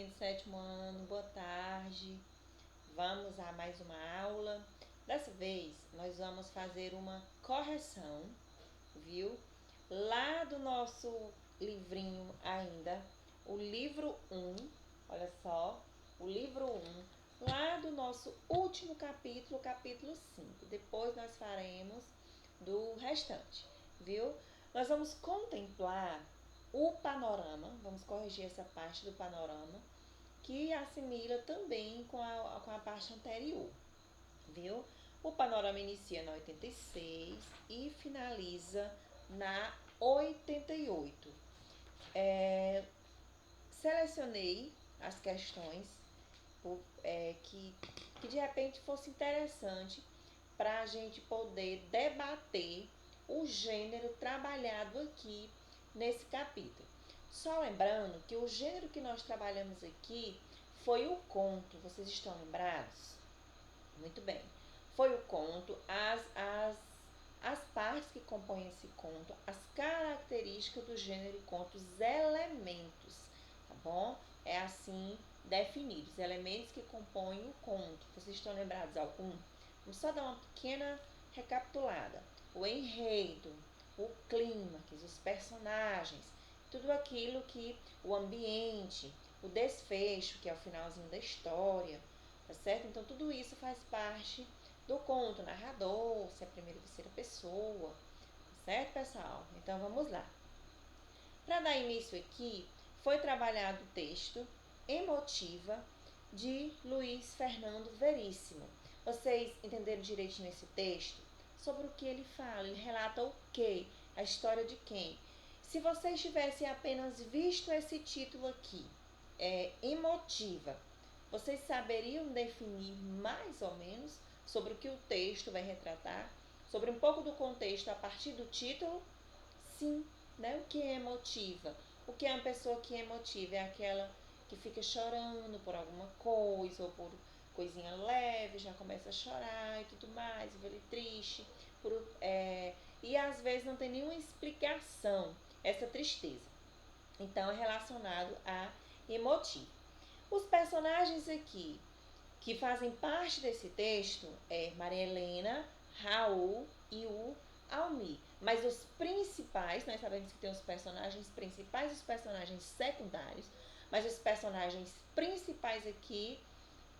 turminha do sétimo ano, boa tarde. Vamos a mais uma aula. Dessa vez, nós vamos fazer uma correção, viu? Lá do nosso livrinho ainda, o livro 1, olha só, o livro 1, lá do nosso último capítulo, capítulo 5. Depois nós faremos do restante, viu? Nós vamos contemplar o panorama, vamos corrigir essa parte do panorama, que assimila também com a parte anterior, viu? O panorama inicia na 86 e finaliza na 88. Selecionei as questões que de repente fosse interessante para a gente poder debater o gênero trabalhado aqui nesse capítulo. Só lembrando que o gênero que nós trabalhamos aqui foi o conto. Vocês estão lembrados? Muito bem. Foi o conto, as partes que compõem esse conto, as características do gênero conto, os elementos, tá bom? É assim definido, os elementos que compõem o conto. Vocês estão lembrados algum? Vamos só dar uma pequena recapitulada. O enredo, o clímax, os personagens, tudo aquilo que o ambiente, o desfecho, que é o finalzinho da história, tá certo? Então tudo isso faz parte do conto, narrador, se é a primeira ou terceira pessoa, tá certo, pessoal? Então vamos lá. Para dar início aqui, foi trabalhado o texto Emotiva de Luiz Fernando Veríssimo. Vocês entenderam direitinho esse texto? Sobre o que ele fala? Ele relata o quê? A história de quem? Se vocês tivessem apenas visto esse título aqui, Emotiva, vocês saberiam definir mais ou menos sobre o que o texto vai retratar? Sobre um pouco do contexto a partir do título? Sim, né? O que é emotiva? O que é uma pessoa que é emotiva? É aquela que fica chorando por alguma coisa ou por coisinha leve, já começa a chorar e tudo mais, fica ali triste. E às vezes não tem nenhuma explicação essa tristeza. Então é relacionado a emotivo. Os personagens aqui que fazem parte desse texto é Maria Helena, Raul e o Almir. Mas os principais, nós sabemos que tem os personagens principais e os personagens secundários, mas os personagens principais aqui,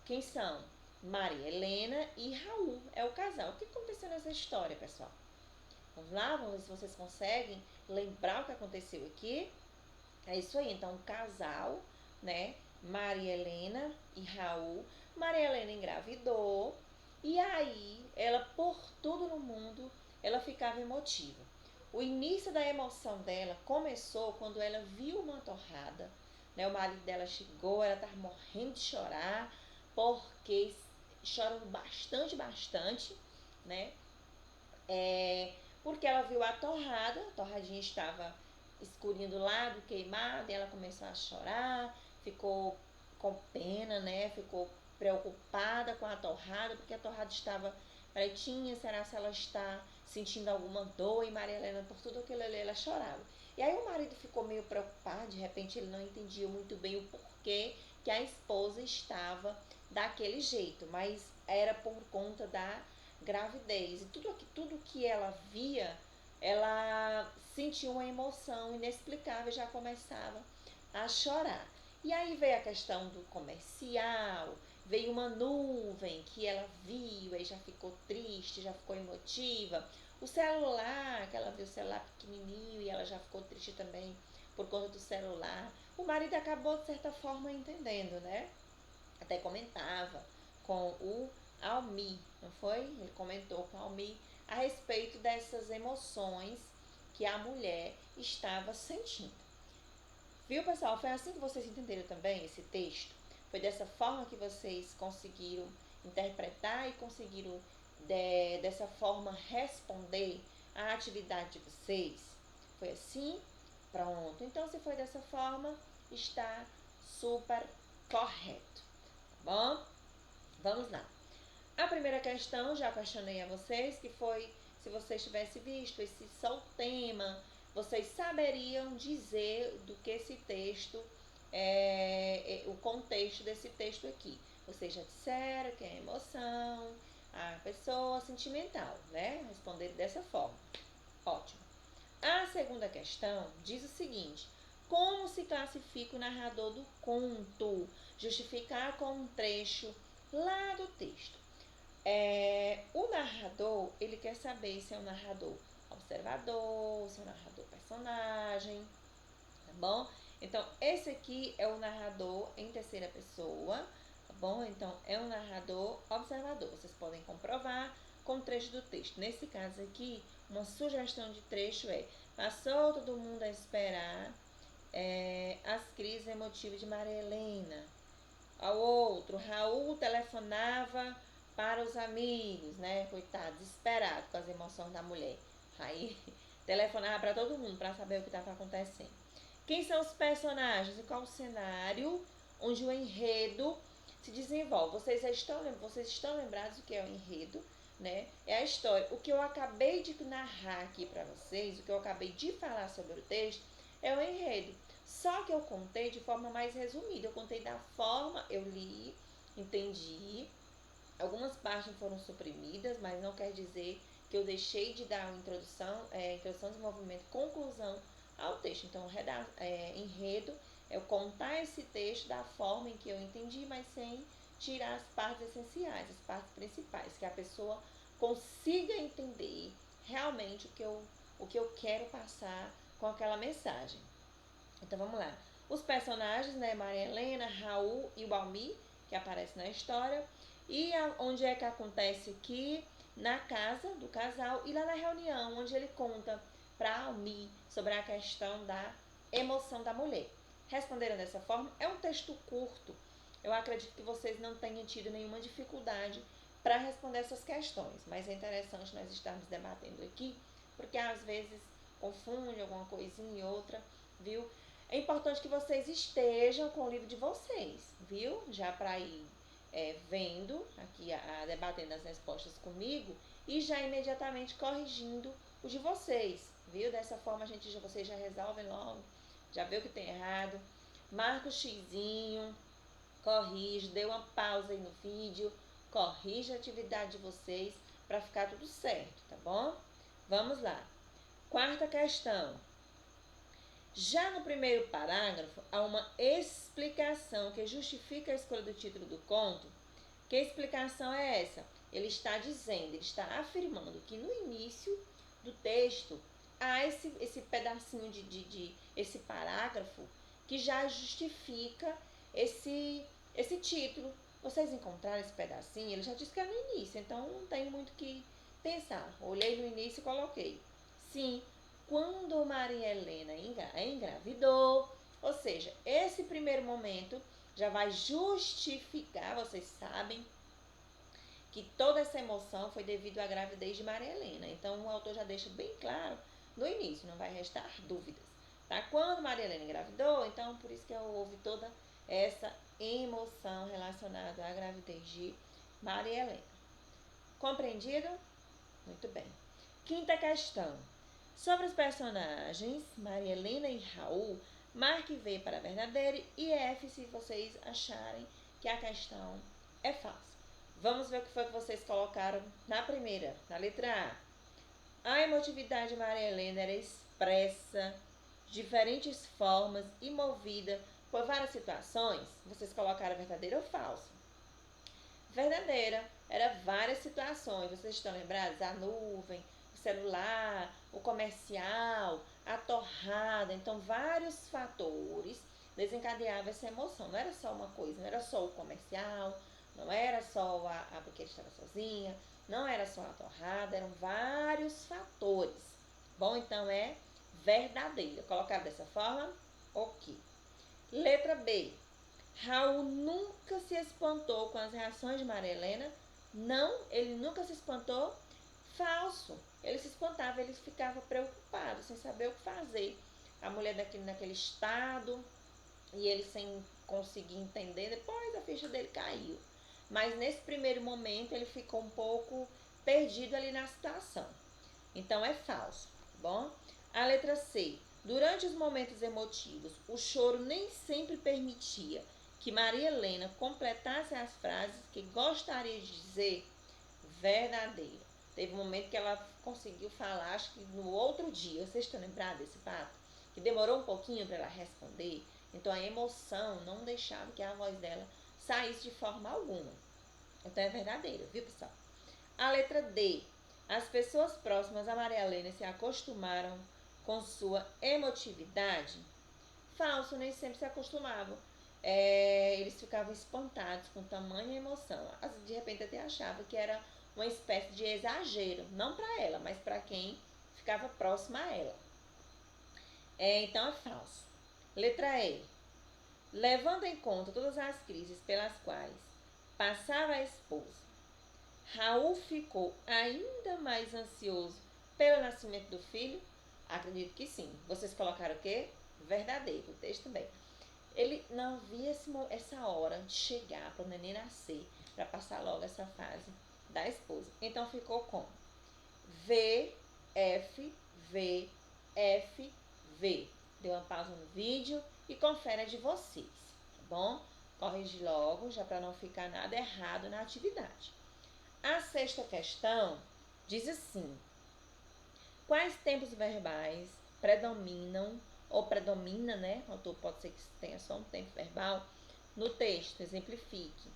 quem são? Maria Helena e Raul, é o casal. O que aconteceu nessa história, pessoal? Vamos lá, vamos ver se vocês conseguem lembrar o que aconteceu aqui. É isso aí, então, o casal, né? Maria Helena e Raul. Maria Helena engravidou e aí ela, por tudo no mundo, ela ficava emotiva. O início da emoção dela começou quando ela viu uma torrada, né? O marido dela chegou, ela estava morrendo de chorar, porque chorando bastante, né? Porque ela viu a torradinha estava escurinho do lado, queimada, e ela começou a chorar, ficou com pena, né? Ficou preocupada com a torrada, porque a torrada estava pretinha, será se ela está sentindo alguma dor? E Maria Helena, por tudo aquilo ali, ela chorava. E aí o marido ficou meio preocupado, de repente ele não entendia muito bem o porquê que a esposa estava daquele jeito, mas era por conta da gravidez. E tudo que ela via, ela sentiu uma emoção inexplicável e já começava a chorar. E aí veio a questão do comercial, veio uma nuvem que ela viu, aí já ficou triste, já ficou emotiva. O celular, que ela viu o celular pequenininho e ela já ficou triste também por conta do celular. O marido acabou, de certa forma, entendendo, né? Até comentava com o Almir, não foi? Ele comentou com o Almir a respeito dessas emoções que a mulher estava sentindo. Viu, pessoal? Foi assim que vocês entenderam também esse texto? Foi dessa forma que vocês conseguiram interpretar e conseguiram dessa forma responder à atividade de vocês? Foi assim? Pronto. Então, se foi dessa forma, está super correto. Tá bom? Vamos lá. A primeira questão, já questionei a vocês, que foi se vocês tivessem visto esse só o tema, vocês saberiam dizer do que esse texto o contexto desse texto aqui. Vocês já disseram que é emoção, a pessoa sentimental, né? Responder dessa forma. Ótimo. A segunda questão diz o seguinte: como se classifica o narrador do conto? Justificar com um trecho lá do texto. O narrador, ele quer saber se é um narrador observador, se é um narrador personagem, tá bom? Então, esse aqui é o narrador em terceira pessoa, tá bom? Então, é um narrador observador. Vocês podem comprovar com o trecho do texto. Nesse caso aqui, uma sugestão de trecho é: passou todo mundo a esperar as crises emotivas de Maria Helena. Ao outro, Raul telefonava para os amigos, né? Coitado, desesperado com as emoções da mulher. Aí, telefonava para todo mundo para saber o que estava acontecendo. Quem são os personagens e qual o cenário onde o enredo se desenvolve? Vocês estão lembrados do que é o enredo, né? É a história. O que eu acabei de narrar aqui para vocês, o que eu acabei de falar sobre o texto, é o enredo. Só que eu contei de forma mais resumida. Eu contei da forma, eu li, entendi. Algumas partes foram suprimidas, mas não quer dizer que eu deixei de dar uma introdução, desenvolvimento, conclusão ao texto. Então, enredo é eu contar esse texto da forma em que eu entendi, mas sem tirar as partes essenciais, as partes principais, que a pessoa consiga entender realmente o que eu quero passar com aquela mensagem. Então, vamos lá. Os personagens, né, Maria Helena, Raul e o Almir, que aparecem na história. E onde é que acontece aqui? Na casa do casal e lá na reunião, onde ele conta para Almir sobre a questão da emoção da mulher. Responderam dessa forma? É um texto curto. Eu acredito que vocês não tenham tido nenhuma dificuldade para responder essas questões, mas é interessante nós estarmos debatendo aqui, porque às vezes confunde alguma coisinha e outra, viu? É importante que vocês estejam com o livro de vocês, viu? Já para ir vendo aqui, debatendo as respostas comigo e já imediatamente corrigindo o de vocês, viu? Dessa forma vocês já resolvem logo, já vê o que tem errado, marca o xizinho, corrige, dê uma pausa aí no vídeo, corrige a atividade de vocês para ficar tudo certo, tá bom? Vamos lá. Quarta questão. Já no primeiro parágrafo, há uma explicação que justifica a escolha do título do conto. Que explicação é essa? Ele está dizendo, ele está afirmando que no início do texto há esse pedacinho esse parágrafo que já justifica esse título. Vocês encontraram esse pedacinho? Ele já disse que é no início, então não tem muito o que pensar. Olhei no início e coloquei. Sim, quando Maria Helena engravidou, ou seja, esse primeiro momento já vai justificar, vocês sabem, que toda essa emoção foi devido à gravidez de Maria Helena. Então, o autor já deixa bem claro no início, não vai restar dúvidas. Tá? Quando Maria Helena engravidou, então, por isso que houve toda essa emoção relacionada à gravidez de Maria Helena. Compreendido? Muito bem. Quinta questão. Sobre os personagens Maria Helena e Raul, marque V para verdadeiro e F se vocês acharem que a questão é falsa. Vamos ver o que foi que vocês colocaram na primeira, na letra A. A emotividade de Maria Helena era expressa de diferentes formas e movida por várias situações. Vocês colocaram verdadeiro ou falso? Verdadeira. Era várias situações. Vocês estão lembrados? A nuvem, o celular, o comercial, a torrada. Então, vários fatores desencadeavam essa emoção. Não era só uma coisa, não era só o comercial, não era só porque ele estava sozinha, não era só a torrada, eram vários fatores. Bom, então é verdadeira. Colocar dessa forma? Ok. Letra B. Raul nunca se espantou com as reações de Maria Helena. Não, ele nunca se espantou. Falso. Ele se espantava, ele ficava preocupado, sem saber o que fazer. A mulher naquele estado e ele sem conseguir entender. Depois a ficha dele caiu. Mas nesse primeiro momento ele ficou um pouco perdido ali na situação. Então é falso, tá bom? A letra C. Durante os momentos emotivos, o choro nem sempre permitia que Maria Helena completasse as frases que gostaria de dizer verdadeira. Teve um momento que ela conseguiu falar, acho que no outro dia. Vocês estão lembrados desse fato? Que demorou um pouquinho para ela responder. Então a emoção não deixava que a voz dela saísse de forma alguma. Então é verdadeiro, viu, pessoal? A letra D. As pessoas próximas a Maria Helena se acostumaram com sua emotividade. Falso, nem sempre se acostumavam. Eles ficavam espantados com tamanha emoção. De repente até achavam que era uma espécie de exagero, não para ela, mas para quem ficava próximo a ela. Então é falso. Letra E. Levando em conta todas as crises pelas quais passava a esposa, Raul ficou ainda mais ansioso pelo nascimento do filho? Acredito que sim. Vocês colocaram o quê? Verdadeiro, o texto também. Ele não via essa hora de chegar para o neném nascer, para passar logo essa fase da esposa. Então ficou com V, F, V, F, V. Dê uma pausa no vídeo e confere a de vocês, tá bom? Corrige logo, já para não ficar nada errado na atividade. A sexta questão diz assim: quais tempos verbais predominam, ou predomina, né? O autor pode ser que tenha só um tempo verbal no texto, exemplifique.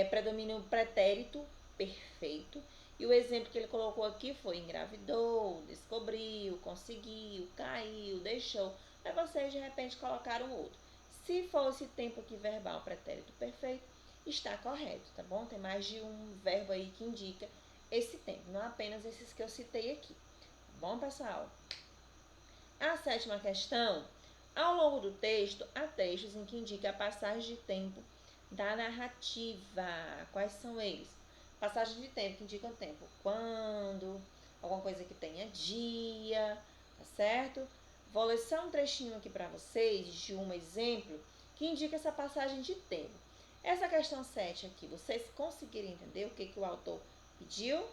Predomina o pretérito perfeito, e o exemplo que ele colocou aqui foi engravidou, descobriu, conseguiu, caiu, deixou. Aí vocês de repente colocaram outro. Se fosse tempo aqui verbal pretérito perfeito, está correto, tá bom? Tem mais de um verbo aí que indica esse tempo, não apenas esses que eu citei aqui. Tá bom, pessoal? A sétima questão: ao longo do texto, há trechos em que indica a passagem de tempo da narrativa. Quais são eles? Passagem de tempo que indica o tempo. Quando, alguma coisa que tenha dia, tá certo? Vou ler só um trechinho aqui para vocês de um exemplo que indica essa passagem de tempo. Essa questão 7 aqui, vocês conseguiram entender o que o autor pediu?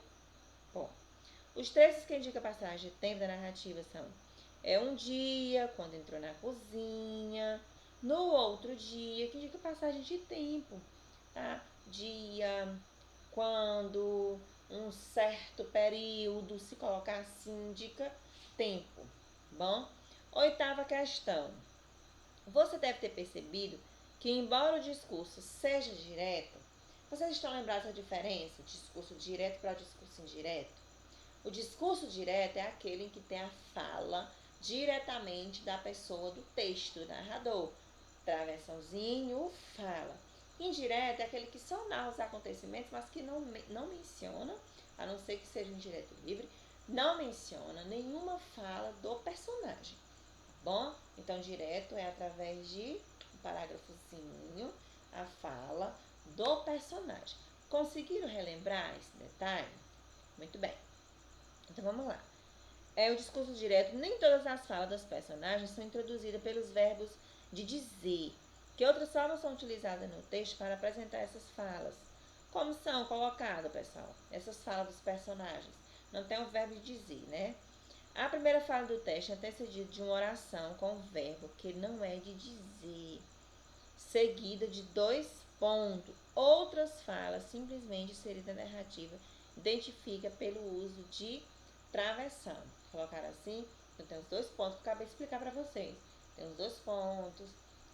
Bom, os trechos que indicam a passagem de tempo da narrativa são um dia, quando entrou na cozinha, no outro dia, que indica passagem de tempo, tá? Dia, quando, um certo período, se colocar assim, indica tempo, bom? Oitava questão. Você deve ter percebido que, embora o discurso seja direto, vocês estão lembrados da diferença? Discurso direto para discurso indireto? O discurso direto é aquele em que tem a fala diretamente da pessoa do texto, do narrador. Travessãozinho, fala. Indireto é aquele que só narra os acontecimentos, mas que não menciona, a não ser que seja indireto livre, não menciona nenhuma fala do personagem. Bom, então direto é através de um parágrafozinho, a fala do personagem. Conseguiram relembrar esse detalhe? Muito bem. Então vamos lá. O discurso direto, nem todas as falas dos personagens são introduzidas pelos verbos de dizer. Que outras formas são utilizadas no texto para apresentar essas falas? Como são colocadas, pessoal, essas falas dos personagens? Não tem o verbo de dizer, né? A primeira fala do texto é antecedida de uma oração com o verbo que não é de dizer, seguida de 2 pontos. Outras falas, simplesmente inserida na narrativa, identifica pelo uso de travessão. Colocar assim, então tem os 2 pontos que eu acabei de explicar para vocês. Tem os 2 pontos,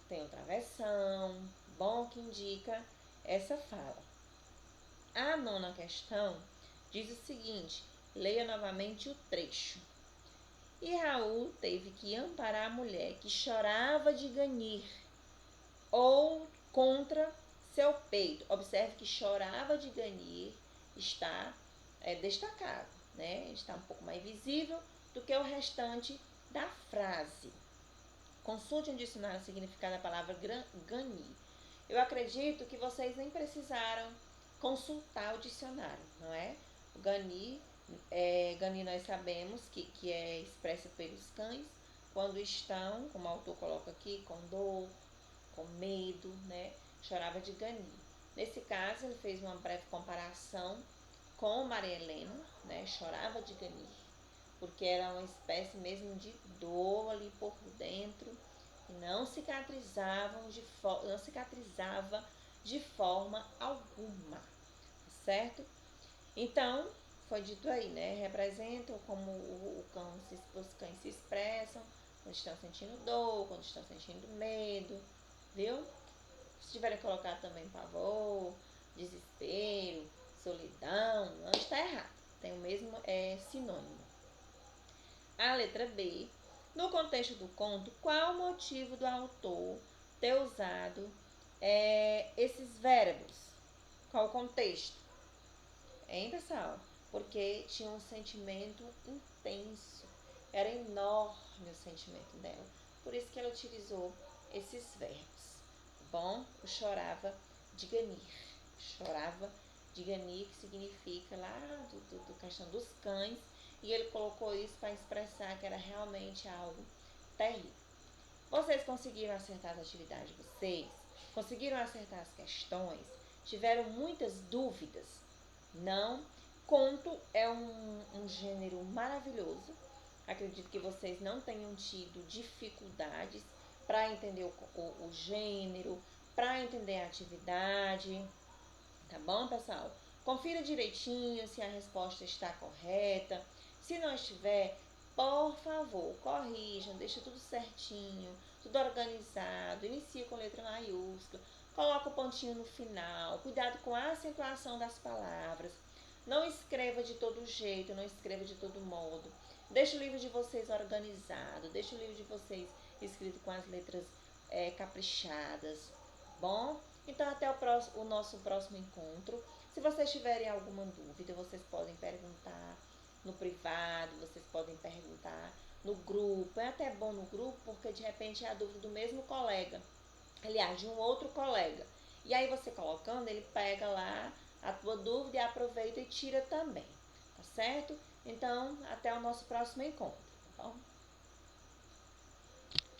tem o travessão, bom, que indica essa fala. A nona questão diz o seguinte: leia novamente o trecho. E Raul teve que amparar a mulher que chorava de ganir ou contra seu peito. Observe que chorava de ganir está destacado, né? Está um pouco mais visível do que o restante da frase. Consulte um dicionário o significado da palavra ganir. Eu acredito que vocês nem precisaram consultar o dicionário, não é? O ganir, ganir nós sabemos que é expresso pelos cães quando estão, como o autor coloca aqui, com dor, com medo, né? Chorava de ganir. Nesse caso, ele fez uma breve comparação com Maria Helena, né? Chorava de ganir, porque era uma espécie mesmo de dor ali por dentro, e não não cicatrizava de forma alguma, certo? Então, foi dito aí, né? Representam como os cães se expressam quando estão sentindo dor, quando estão sentindo medo, viu? Se tiverem colocar também pavor, desespero, solidão, não está errado. Tem o mesmo sinônimo. A letra B. No contexto do conto, qual o motivo do autor ter usado esses verbos? Qual o contexto? Hein, pessoal? Porque tinha um sentimento intenso. Era enorme o sentimento dela. Por isso que ela utilizou esses verbos. Bom, eu chorava de ganir. Chorava de ganir, que significa lá do questão dos cães. E ele colocou isso para expressar que era realmente algo terrível. Vocês conseguiram acertar as atividades de vocês? Conseguiram acertar as questões? Tiveram muitas dúvidas? Não? Conto é um gênero maravilhoso. Acredito que vocês não tenham tido dificuldades para entender o gênero, para entender a atividade. Tá bom, pessoal? Confira direitinho se a resposta está correta. Se não estiver, por favor, corrijam, deixa tudo certinho, tudo organizado, inicia com letra maiúscula, coloca o pontinho no final, cuidado com a acentuação das palavras. Não escreva de todo jeito, não escreva de todo modo. Deixa o livro de vocês organizado, deixa o livro de vocês escrito com as letras caprichadas, bom? Então, até o nosso próximo encontro. Se vocês tiverem alguma dúvida, vocês podem perguntar no privado, vocês podem perguntar no grupo. É até bom no grupo, porque de repente é a dúvida do mesmo colega, aliás, de um outro colega. E aí você colocando, ele pega lá a tua dúvida e aproveita e tira também, tá certo? Então, até o nosso próximo encontro, tá bom?